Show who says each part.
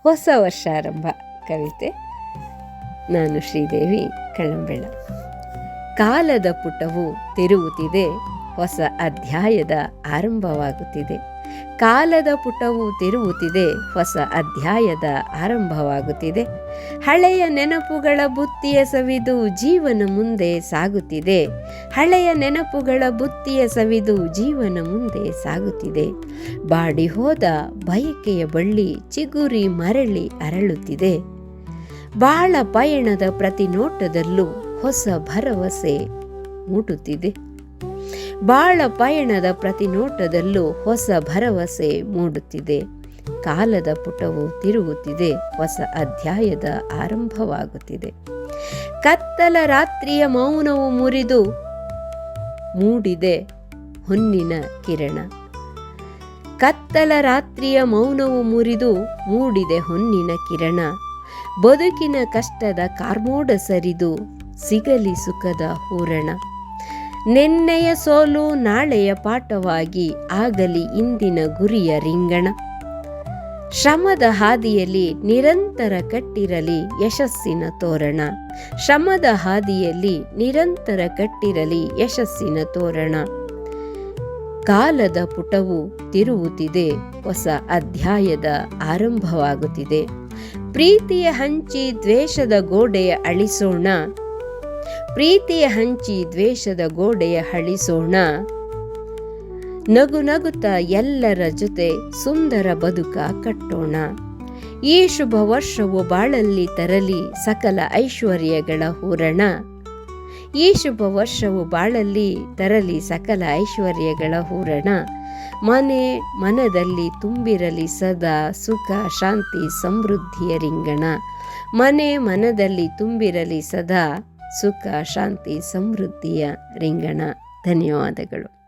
Speaker 1: ಹೊಸ ವರ್ಷಾರಂಭ ಕವಿತೆ. ನಾನು ಶ್ರೀದೇವಿ ಕಳ್ಳಂಬೆಳ. ಕಾಲದ ಪುಟವು ತಿರುಗುತ್ತಿದೆ, ಹೊಸ ಅಧ್ಯಾಯದ ಆರಂಭವಾಗುತ್ತಿದೆ. ಕಾಲದ ಪುಟವು ತಿರುಗುತ್ತಿದೆ, ಹೊಸ ಅಧ್ಯಾಯದ ಆರಂಭವಾಗುತ್ತಿದೆ. ಹಳೆಯ ನೆನಪುಗಳ ಬುತ್ತಿಯ ಸವಿದು ಜೀವನ ಮುಂದೆ ಸಾಗುತ್ತಿದೆ. ಹಳೆಯ ನೆನಪುಗಳ ಬುತ್ತಿಯ ಸವಿದು ಜೀವನ ಮುಂದೆ ಸಾಗುತ್ತಿದೆ. ಬಾಡಿ ಹೋದ ಬಯಕೆಯ ಬಳ್ಳಿ ಚಿಗುರಿ ಮರಳಿ ಅರಳುತ್ತಿದೆ. ಬಾಳ ಪಯಣದ ಪ್ರತಿ ನೋಟದಲ್ಲೂ ಹೊಸ ಭರವಸೆ ಮೂಡುತ್ತಿದೆ. ಬಾಳ ಪಯಣದ ಪ್ರತಿ ನೋಟದಲ್ಲೂ ಹೊಸ ಭರವಸೆ ಮೂಡುತ್ತಿದೆ. ಕಾಲದ ಪುಟವು ತಿರುಗುತ್ತಿದೆ, ಹೊಸ ಅಧ್ಯಾಯದ ಆರಂಭವಾಗುತ್ತಿದೆ. ಕತ್ತಲ ರಾತ್ರಿಯ ಮೌನವು ಮುರಿದು ಮೂಡಿದೆ ಹೊನ್ನಿನ ಕಿರಣ. ಕತ್ತಲ ರಾತ್ರಿಯ ಮೌನವು ಮುರಿದು ಮೂಡಿದೆ ಹೊನ್ನಿನ ಕಿರಣ. ಬದುಕಿನ ಕಷ್ಟದ ಕಾರ್ಮೋಡ ಸರಿದು ಸಿಗಲಿ ಸುಖದ ಹೂರಣ. ನೆನ್ನೆಯ ಸೋಲು ನಾಳೆಯ ಪಾಠವಾಗಿ ಆಗಲಿ ಇಂದಿನ ಗುರಿಯ ರಿಂಗಣ. ಶ್ರಮದ ಹಾದಿಯಲ್ಲಿ ನಿರಂತರ ಕಟ್ಟಿರಲಿ ಯಶಸ್ಸಿನ ತೋರಣ. ಶ್ರಮದ ಹಾದಿಯಲ್ಲಿ ನಿರಂತರ ಕಟ್ಟಿರಲಿ ಯಶಸ್ಸಿನ ತೋರಣ. ಕಾಲದ ಪುಟವು ತಿರುಗುತ್ತಿದೆ, ಹೊಸ ಅಧ್ಯಾಯದ ಆರಂಭವಾಗುತ್ತಿದೆ. ಪ್ರೀತಿಯ ಹಂಚಿ ದ್ವೇಷದ ಗೋಡೆಯ ಅಳಿಸೋಣ. ಪ್ರೀತಿಯ ಹಂಚಿ ದ್ವೇಷದ ಗೋಡೆಯ ಅಳಿಸೋಣ. ನಗು ನಗುತ್ತಾ ಎಲ್ಲರ ಜೊತೆ ಸುಂದರ ಬದುಕ ಕಟ್ಟೋಣ. ಈ ಶುಭ ವರ್ಷವು ಬಾಳಲ್ಲಿ ತರಲಿ ಸಕಲ ಐಶ್ವರ್ಯಗಳ ಹೂರಣ. ಈ ಶುಭ ವರ್ಷವು ಬಾಳಲ್ಲಿ ತರಲಿ ಸಕಲ ಐಶ್ವರ್ಯಗಳ ಹೂರಣ. ಮನದಲ್ಲಿ ತುಂಬಿರಲಿ ಸದಾ ಸುಖ ಶಾಂತಿ ಸಮೃದ್ಧಿಯ ರಿಂಗಣ. ಮನದಲ್ಲಿ ತುಂಬಿರಲಿ ಸದಾ ಸುಖ ಶಾಂತಿ ಸಮೃದ್ಧಿಯ ರಿಂಗಣ. ಧನ್ಯವಾದಗಳು.